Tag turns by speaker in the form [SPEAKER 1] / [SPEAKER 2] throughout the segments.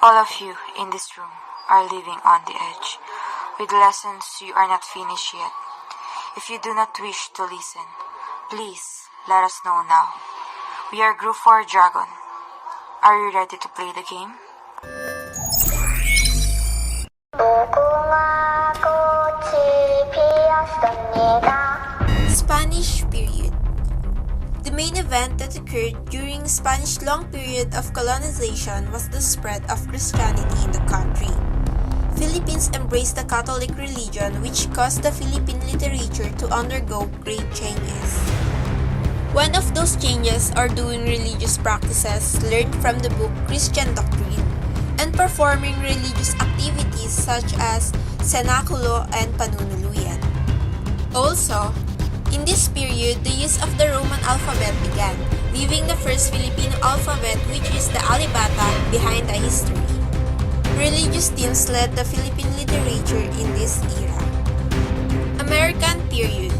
[SPEAKER 1] All of you in this room are living on the edge, with lessons you are not finished yet. If you do not wish to listen, please let us know now. We are Group 4 Dragon. Are you ready to play the game?
[SPEAKER 2] Spanish period. The main event that occurred during Spanish long period of colonization was the spread of Christianity in the country. Philippines embraced the Catholic religion, which caused the Philippine literature to undergo great changes. One of those changes are doing religious practices learned from the book Christian Doctrine and performing religious activities such as cenaculo and panunuluyan. Also, in this period, the use of the Roman alphabet began, leaving the first Filipino alphabet, which is the alibata, behind the history. Religious themes led the Philippine literature in this era. American period.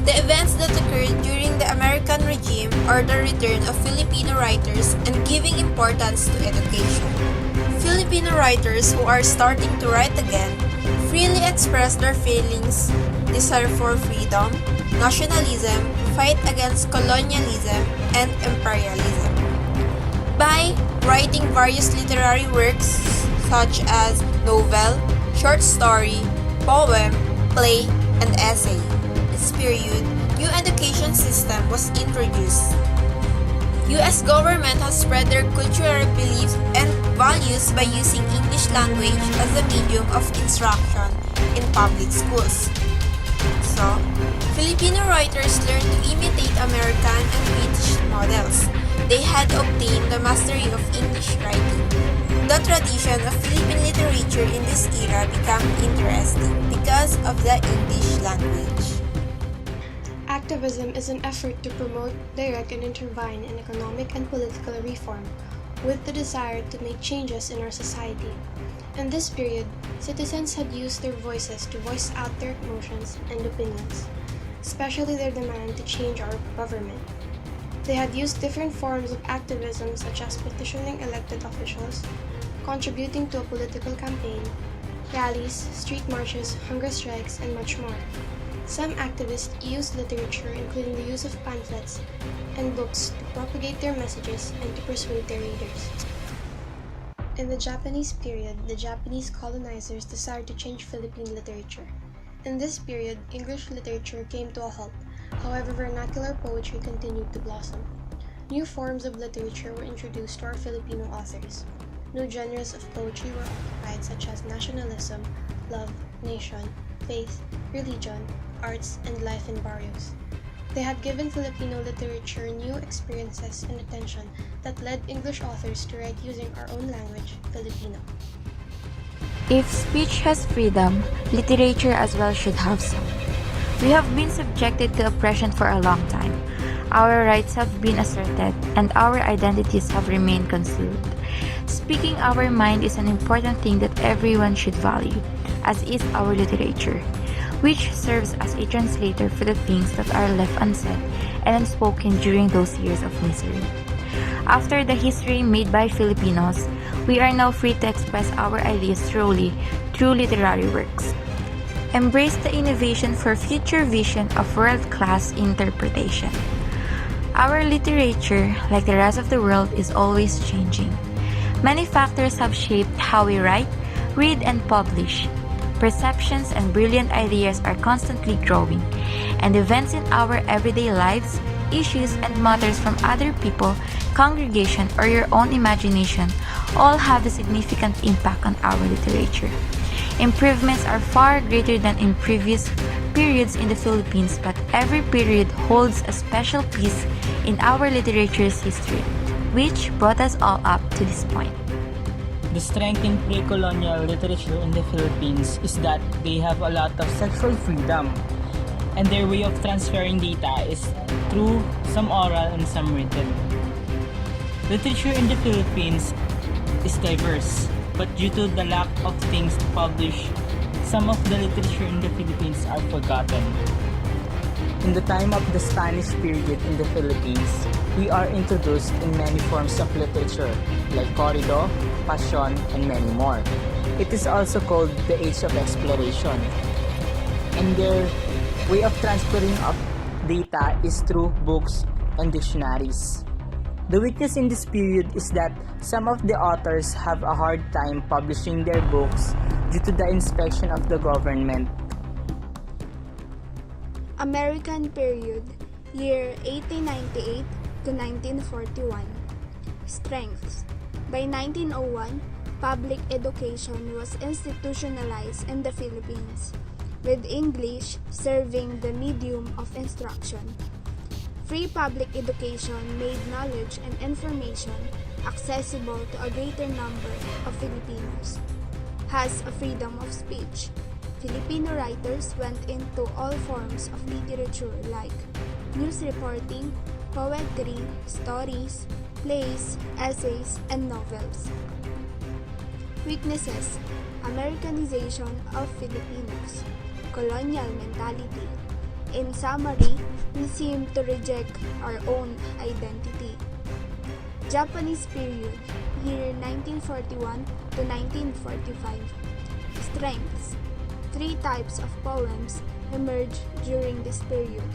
[SPEAKER 2] The events that occurred during the American regime are the return of Filipino writers and giving importance to education. Filipino writers who are starting to write again freely express their feelings, desire for freedom, nationalism, fight against colonialism, and imperialism. By writing various literary works such as novel, short story, poem, play, and essay. This period, new education system was introduced. U.S. government has spread their cultural beliefs and values by using English language as a medium of instruction in public schools. So, Filipino writers learned to imitate American and British models. They had obtained the mastery of English writing. The tradition of Philippine literature in this era became interesting because of the English language.
[SPEAKER 3] Activism is an effort to promote, direct, and intervene in economic and political reform, with the desire to make changes in our society. In this period, citizens had used their voices to voice out their emotions and opinions, especially their demand to change our government. They had used different forms of activism such as petitioning elected officials, contributing to a political campaign, rallies, street marches, hunger strikes, and much more. Some activists used literature, including the use of pamphlets and books, to propagate their messages and to persuade their readers. In the Japanese period, the Japanese colonizers desired to change Philippine literature. In this period, English literature came to a halt. However, vernacular poetry continued to blossom. New forms of literature were introduced to our Filipino authors. New genres of poetry were occupied, such as nationalism, love, nation, faith, religion, arts, and life in barrios. They had given Filipino literature new experiences and attention that led English authors to write using our own language, Filipino.
[SPEAKER 4] If speech has freedom, literature as well should have some. We have been subjected to oppression for a long time. Our rights have been asserted, and our identities have remained concealed. Speaking our mind is an important thing that everyone should value, as is our literature, which serves as a translator for the things that are left unsaid and unspoken during those years of misery. After the history made by Filipinos, we are now free to express our ideas through literary works. Embrace the innovation for future vision of world-class interpretation. Our literature, like the rest of the world, is always changing. Many factors have shaped how we write, read, and publish. Perceptions and brilliant ideas are constantly growing, and events in our everyday lives, issues, and matters from other people, congregation, or your own imagination all have a significant impact on our literature. Improvements are far greater than in previous periods in the Philippines, but every period holds a special piece in our literature's history, which brought us all up to this point.
[SPEAKER 5] The strength in pre-colonial literature in the Philippines is that they have a lot of sexual freedom, and their way of transferring data is through some oral and some written. Literature in the Philippines is diverse, but due to the lack of things to publish, some of the literature in the Philippines are forgotten. In the time of the Spanish period in the Philippines, we are introduced in many forms of literature like corrido, passion, and many more. It is also called the Age of Exploration, and their way of transferring of data is through books and dictionaries. The weakness in this period is that some of the authors have a hard time publishing their books due to the inspection of the government.
[SPEAKER 6] American period, year 1898 to 1941. Strengths. By 1901, public education was institutionalized in the Philippines, with English serving the medium of instruction. Free public education made knowledge and information accessible to a greater number of Filipinos. Has a freedom of speech. Filipino writers went into all forms of literature like news reporting, poetry, stories, plays, essays, and novels. Weaknesses: Americanization of Filipinos, colonial mentality. In summary, we seem to reject our own identity. Japanese period, year 1941 to 1945. Strengths: three types of poems emerged during this period: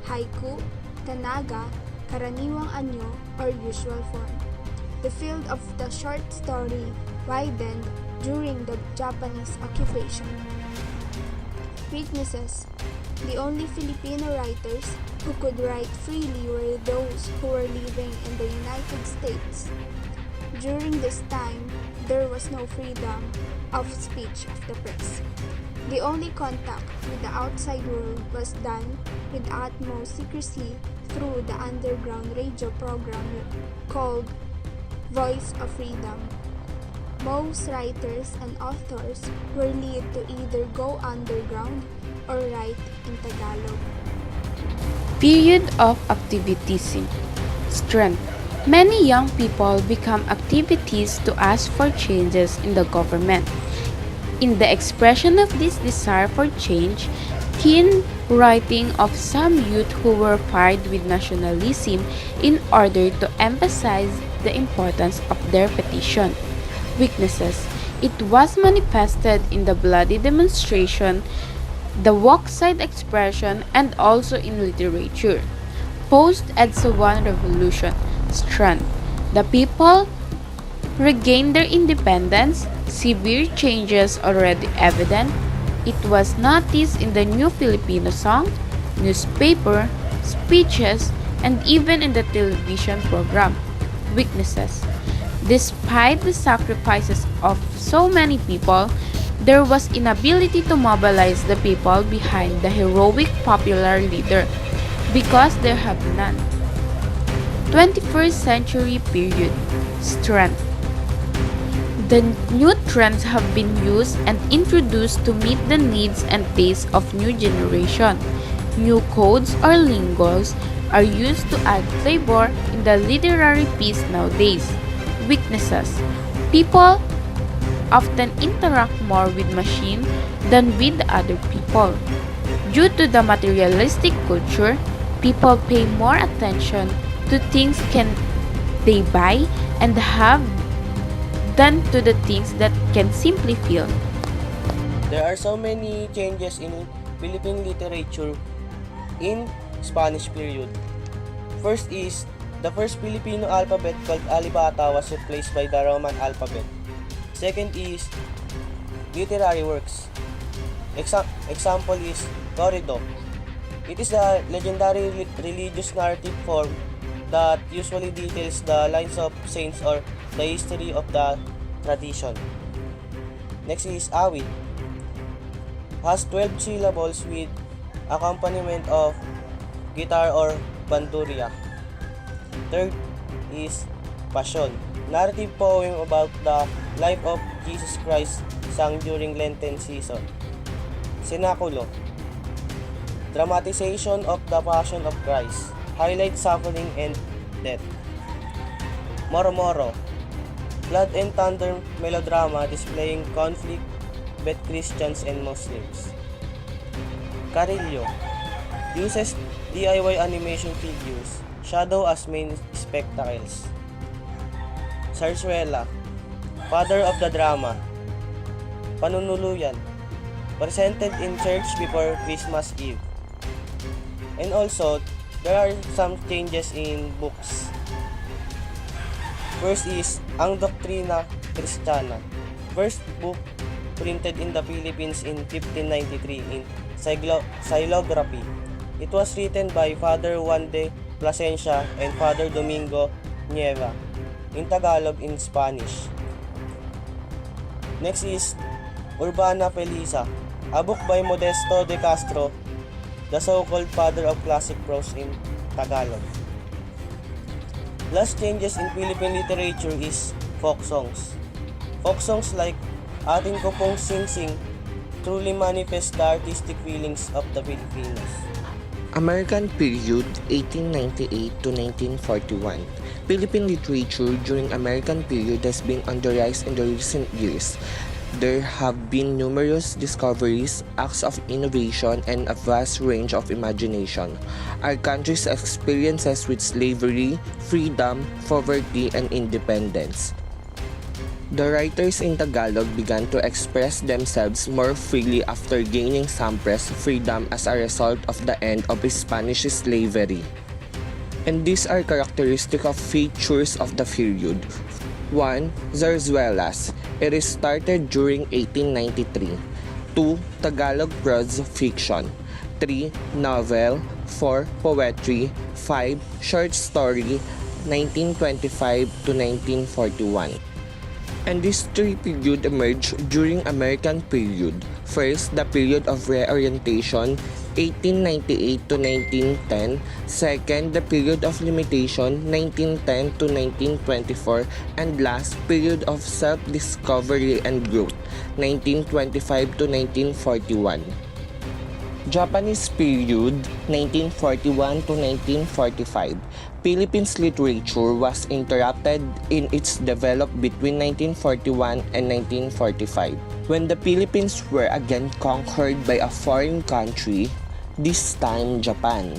[SPEAKER 6] haiku, kanaga, karaniwang anyo, or usual form. The field of the short story widened during the Japanese occupation. Weaknesses: the only Filipino writers who could write freely were those who were living in the United States. During this time, there was no freedom of speech of the press. The only contact with the outside world was done with utmost secrecy through the underground radio program called Voice of Freedom. Most writers and authors were led to either go underground or write in Tagalog.
[SPEAKER 7] Period of activism. Strength. Many young people become activities to ask for changes in the government. In the expression of this desire for change, keen writing of some youth who were fired with nationalism in order to emphasize the importance of their petition. Weaknesses. It was manifested in the bloody demonstration, the walkside expression, and also in literature. Post-EDSA revolution. Strength. The people regained their independence, severe changes already evident. It was noticed in the new Filipino song, newspaper, speeches, and even in the television program. Weaknesses. Despite the sacrifices of so many people, there was inability to mobilize the people behind the heroic popular leader because there have none. 21st century period. Strength. The new trends have been used and introduced to meet the needs and tastes of new generation. New codes or lingos are used to add flavor in the literary piece nowadays. Weaknesses. People often interact more with machine than with other people. Due to the materialistic culture, people pay more attention to things they buy and have than to the things that can simply feel.
[SPEAKER 8] There are so many changes in Philippine literature in Spanish period. First is, the first Filipino alphabet called Alibata was replaced by the Roman alphabet. Second is literary works. Example is corrido. It is a legendary religious narrative form that usually details the lives of saints or the history of the tradition. Next is awit. Has 12 syllables with accompaniment of guitar or bandurria. Third is passion. Narrative poem about the life of Jesus Christ sung during Lenten season. Cenaculo. Dramatization of the Passion of Christ. Highlight suffering and death. Moro-moro. Blood and thunder melodrama displaying conflict between Christians and Muslims. Carillo. Uses DIY animation figures shadow as main spectacles. Zarzuela, father of the drama. Panunuluyan, presented in church before Christmas Eve. And also, there are some changes in books. First is Ang Doktrina Kristiyana. First book printed in the Philippines in 1593 in xylography. It was written by Father Juan de Plasencia and Father Domingo Nieva, in Tagalog and Spanish. Next is Urbana Felisa, a book by Modesto de Castro, the so-called father of classic prose in Tagalog. Last changes in Philippine literature is folk songs. Folk songs like Atin Ko Pong Sing Sing truly manifest the artistic feelings of the Filipinos.
[SPEAKER 9] American period 1898 to 1941. Philippine literature during American period has been on the rise in the recent years. There have been numerous discoveries, acts of innovation, and a vast range of imagination. Our country's experiences with slavery, freedom, poverty, and independence. The writers in Tagalog began to express themselves more freely after gaining some press freedom as a result of the end of Spanish slavery. And these are characteristic of features of the period. 1. Zarzuelas. It is started during 1893. 2. Tagalog prose fiction. 3. Novel. 4. Poetry. 5. Short story, 1925 to 1941. And this three period emerged during American period. First, the period of reorientation, 1898 to 1910. Second, the period of limitation, 1910 to 1924. And last, period of self-discovery and growth, 1925 to 1941. Japanese period, 1941 to 1945. Philippines literature was interrupted in its development between 1941 and 1945, when the Philippines were again conquered by a foreign country, this time Japan.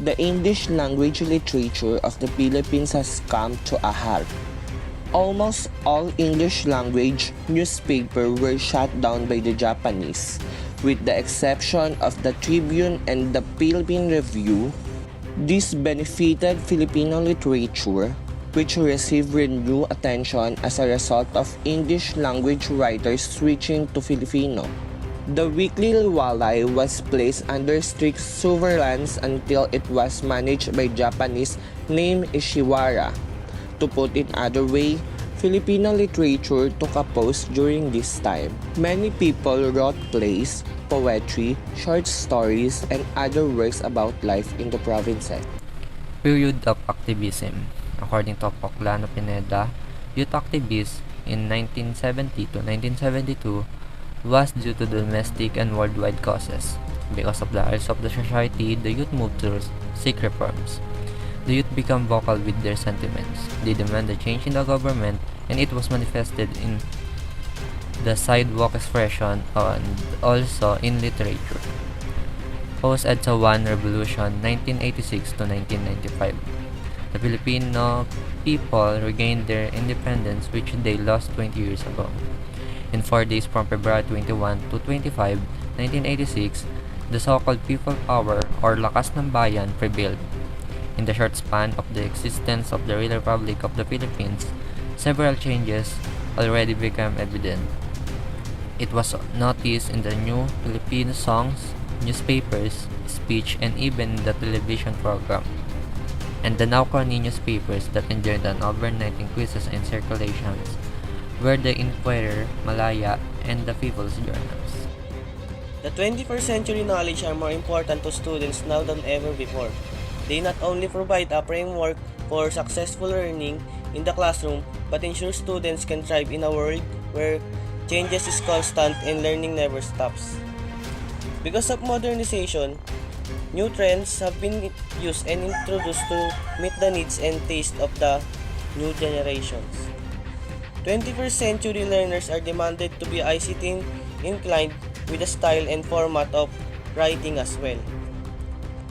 [SPEAKER 9] The English language literature of the Philippines has come to a halt. Almost all English language newspapers were shut down by the Japanese, with the exception of the Tribune and the Philippine Review. This benefited Filipino literature, which received renewed attention as a result of English language writers switching to Filipino. The weekly Liwalay was placed under strict surveillance until it was managed by Japanese named Ishiwara. To put it another way, Filipino literature took a pause during this time. Many people wrote plays, poetry, short stories, and other works about life in the provinces.
[SPEAKER 10] Period of activism. According to Poklano Pineda, youth activism in 1970 to 1972 was due to domestic and worldwide causes. Because of the urge of the society, the youth moved to seek reforms. The youth became vocal with their sentiments. They demanded change in the government, and it was manifested in the sidewalk expression and also in literature. Post-EDSA 1 Revolution 1986 to 1995. The Filipino people regained their independence, which they lost 20 years ago. In 4 days from February 21 to 25, 1986, the so-called people power or lakas ng bayan prevailed. In the short span of the existence of the real Republic of the Philippines, several changes already became evident. It was noticed in the new Filipino songs, newspapers, speech, and even the television program. And the now crony newspapers that enjoyed an overnight increases in circulations were the Inquirer, Malaya, and the People's Journals.
[SPEAKER 8] The 21st century knowledge are more important to students now than ever before. They not only provide a framework for successful learning in the classroom, but ensure students can thrive in a world where changes is constant and learning never stops. Because of modernization, new trends have been used and introduced to meet the needs and taste of the new generations. 21st century learners are demanded to be ICT inclined with the style and format of writing as well.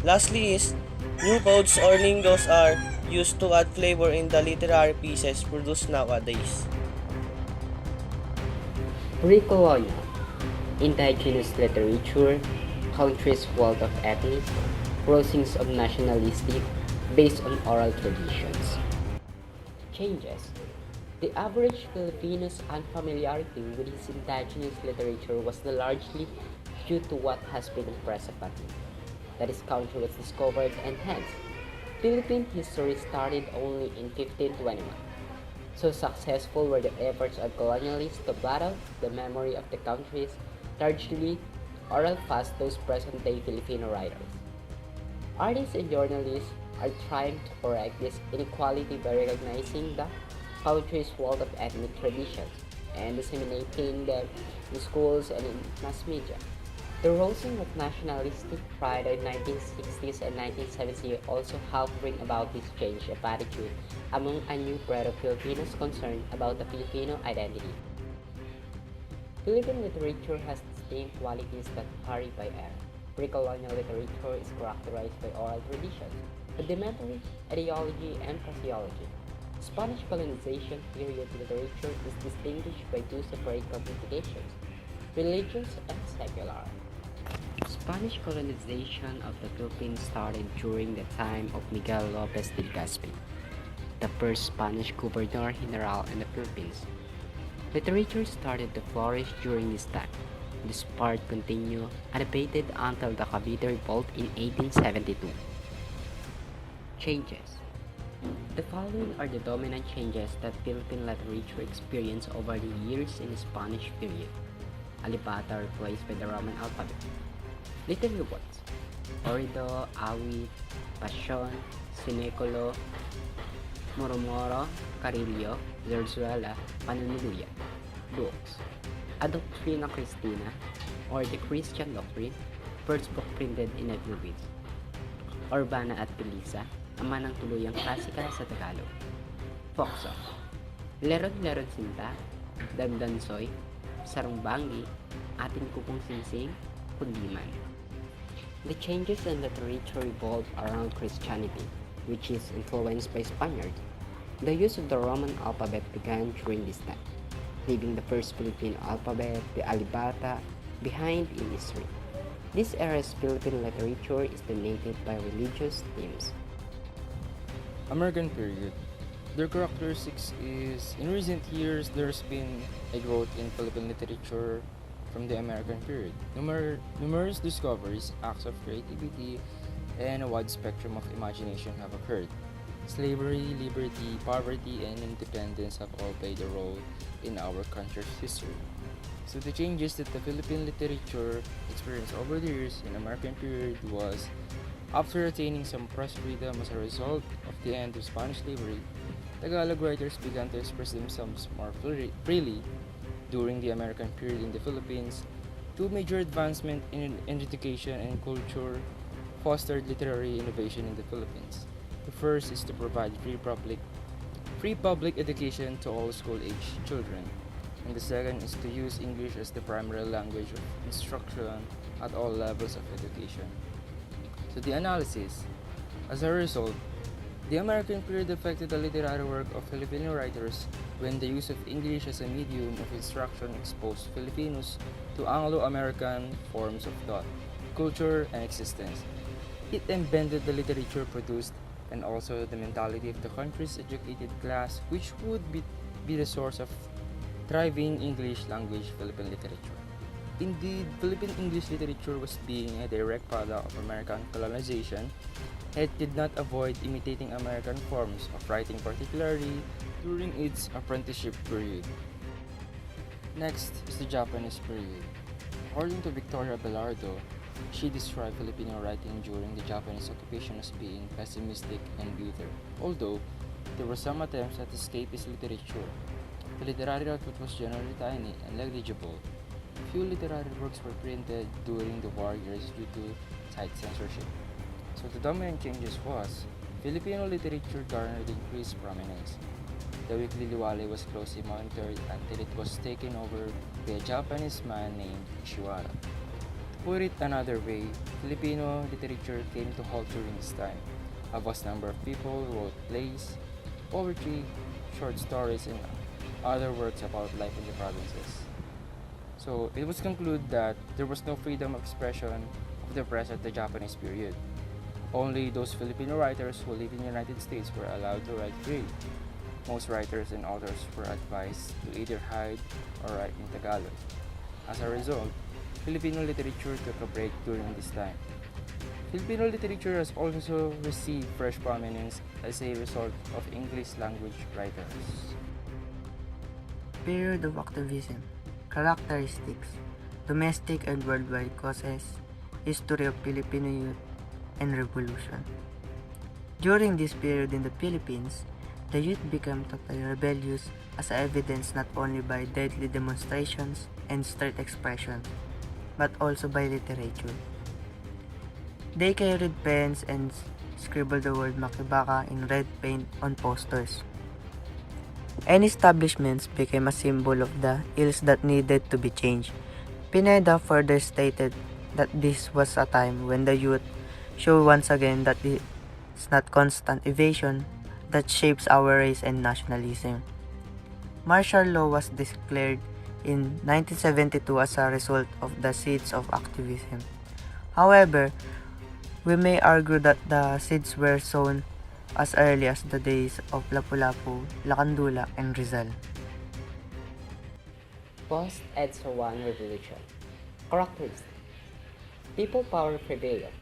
[SPEAKER 8] Lastly is, New codes or lingoes are used to add flavor in the literary pieces produced nowadays.
[SPEAKER 11] Pre-colonial, indigenous literature, countries' wealth of ethnic, crossings of nationalistic, based on oral traditions. Changes. The average Filipino's unfamiliarity with his indigenous literature was largely due to what has been impressed upon him, that his country was discovered and hence, Philippine history started only in 1521. So successful were the efforts of colonialists to blot out the memory of the country's largely oral fast those present-day Filipino writers. Artists and journalists are trying to correct this inequality by recognizing the country's wealth of ethnic traditions and disseminating them in schools and in mass media. The rousing of nationalistic pride in 1960s and 1970s also helped bring about this change of attitude among a new breed of Filipinos concerned about the Filipino identity. Philippine literature has distinct qualities that vary by era. Pre-colonial literature is characterized by oral traditions, rudimentary ideology, and phraseology. Spanish colonization period literature is distinguished by two separate classifications, religious and secular. Spanish colonization of the Philippines started during the time of Miguel Lopez de Legazpi, the first Spanish governor-general in the Philippines. Literature started to flourish during this time. This part continued unabated until the Cavite Revolt in 1872. Changes. The following are the dominant changes that Philippine literature experienced over the years in the Spanish period. Alibata replaced by the Roman alphabet. Literary works: Orido, Awit, Pasyon, Sineculo, Murmuro, Carillo, Zarzuela, Pananuluyan. Books: A Doctrina Christina, or The Christian Doctrine, first book printed in the Philippines. Urbana at Pilisa, ama ng tuluyang klasika sa Tagalog. Foxo, Leron-Leron Sinta, Dandansoy, Sarungbangi, Ating Kupong Singsing, Kundiman. The changes in literature revolved around Christianity, which is influenced by Spaniards. The use of the Roman alphabet began during this time, leaving the first Philippine alphabet, the Alibata, behind in history. This era's Philippine literature is dominated by religious themes.
[SPEAKER 12] American period. Their characteristics is, in recent years, there's been a growth in Philippine literature from the American period. Numerous discoveries, acts of creativity, and a wide spectrum of imagination have occurred. Slavery, liberty, poverty, and independence have all played a role in our country's history. So the changes that the Philippine literature experienced over the years in American period was, after attaining some press freedom as a result of the end of Spanish slavery, Tagalog writers began to express themselves more freely during the American period in the Philippines. Two major advancements in education and culture fostered literary innovation in the Philippines. The first is to provide free public education to all school-age children, and the second is to use English as the primary language of instruction at all levels of education. So the analysis. As a result, the American period affected the literary work of Filipino writers when the use of English as a medium of instruction exposed Filipinos to Anglo-American forms of thought, culture, and existence. It embedded the literature produced and also the mentality of the country's educated class, which would be the source of thriving English language Philippine literature. Indeed, Philippine English literature was being a direct product of American colonization. It did not avoid imitating American forms of writing, particularly during its apprenticeship period. Next is the Japanese period. According to Victoria Belardo, she described Filipino writing during the Japanese occupation as being pessimistic and bitter. Although there were some attempts at escapist literature, the literary output was generally tiny and negligible. Few literary works were printed during the war years due to tight censorship. So the dominant changes was, Filipino literature garnered increased prominence. The weekly Liwali was closely monitored until it was taken over by a Japanese man named Ishiwara. To put it another way, Filipino literature came to halt during this time. A vast number of people wrote plays, poetry, short stories, and other works about life in the provinces. So it was concluded that there was no freedom of expression of the press at the Japanese period. Only those Filipino writers who live in the United States were allowed to write freely. Most writers and authors were advised to either hide or write in Tagalog. As a result, Filipino literature took a break during this time. Filipino literature has also received fresh prominence as a result of English language writers.
[SPEAKER 13] Period of activism. Characteristics. Domestic and worldwide causes. History of Filipino youth and revolution. During this period in the Philippines, the youth became totally rebellious as evidenced not only by deadly demonstrations and street expressions, but also by literature. They carried pens and scribbled the word makibaka in red paint on posters. And establishments became a symbol of the ills that needed to be changed. Pineda further stated that this was a time when the youth show once again that it's not constant evasion that shapes our race and nationalism. Martial law was declared in 1972 as a result of the seeds of activism. However, we may argue that the seeds were sown as early as the days of Lapu-Lapu, Lacandula, and Rizal.
[SPEAKER 11] Post-EDSA-1 Revolution. Characteristics. People power prevailed.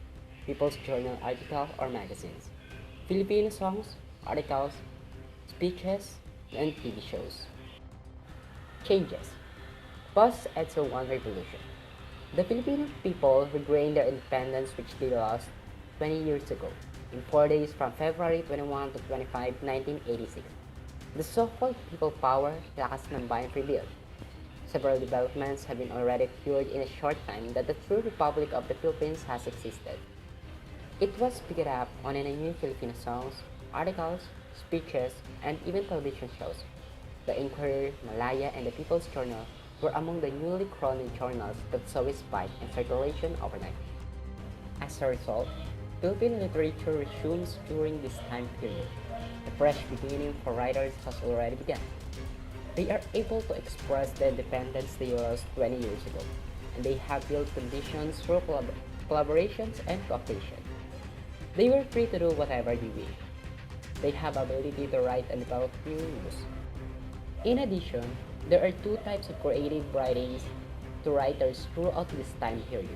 [SPEAKER 11] People's journal articles or magazines. Filipino songs, articles, speeches, and TV shows. Changes. Post-EDSA-1 Revolution. The Filipino people regained their independence which they lost 20 years ago, in 4 days from February 21 to 25, 1986. The so-called people power, lakas ng bayan prevailed. Several developments have been already occurred in a short time that the true Republic of the Philippines has existed. It was picked up on in a new Filipino songs, articles, speeches, and even television shows. The Inquirer, Malaya, and the People's Journal were among the newly crowned journals that saw a spike in circulation overnight. As a result, Philippine literature resumes during this time period. A fresh beginning for writers has already begun. They are able to express the independence they lost 20 years ago, and they have built conditions through collaborations and cooperation. They were free to do whatever they wish. They have ability to write and develop new news. In addition, there are two types of creative writings to writers throughout this time period.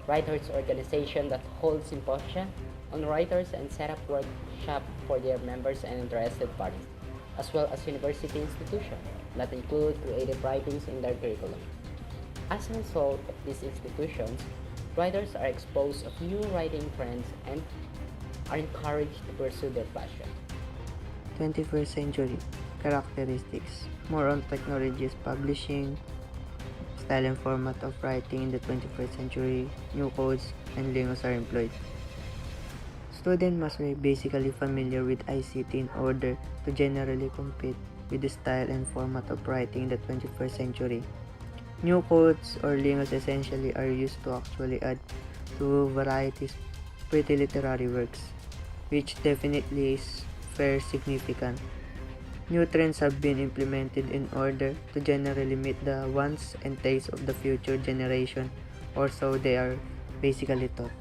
[SPEAKER 11] Writers' organization that hold symposia on writers and set up workshops for their members and interested parties, as well as university institutions that include creative writings in their curriculum. As a result of these institutions, writers are exposed to new writing trends and are encouraged to pursue their passion.
[SPEAKER 13] 21st century characteristics. More on technologies, publishing, style and format of writing in the 21st century, new codes and lingos are employed. Students must be basically familiar with ICT in order to generally compete with the style and format of writing in the 21st century. New codes or lingos essentially are used to actually add to varieties pretty literary works, which definitely is very significant. New trends have been implemented in order to generally meet the wants and tastes of the future generation, or so they are basically taught.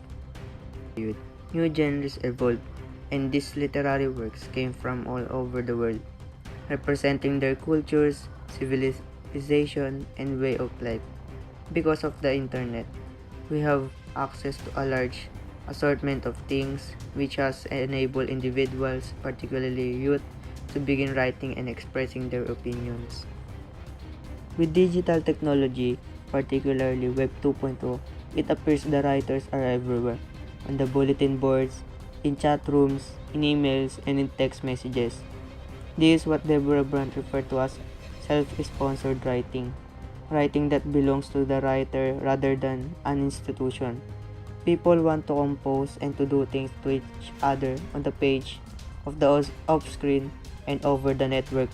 [SPEAKER 13] New genres evolved, and these literary works came from all over the world, representing their cultures, civilization, and way of life. Because of the internet, we have access to a large assortment of things, which has enabled individuals, particularly youth, to begin writing and expressing their opinions. With digital technology, particularly Web 2.0, it appears the writers are everywhere, on the bulletin boards, in chat rooms, in emails, and in text messages. This is what Deborah Brandt referred to as self-sponsored writing, writing that belongs to the writer rather than an institution. People want to compose and to do things to each other on the page, of the off-screen, and over the network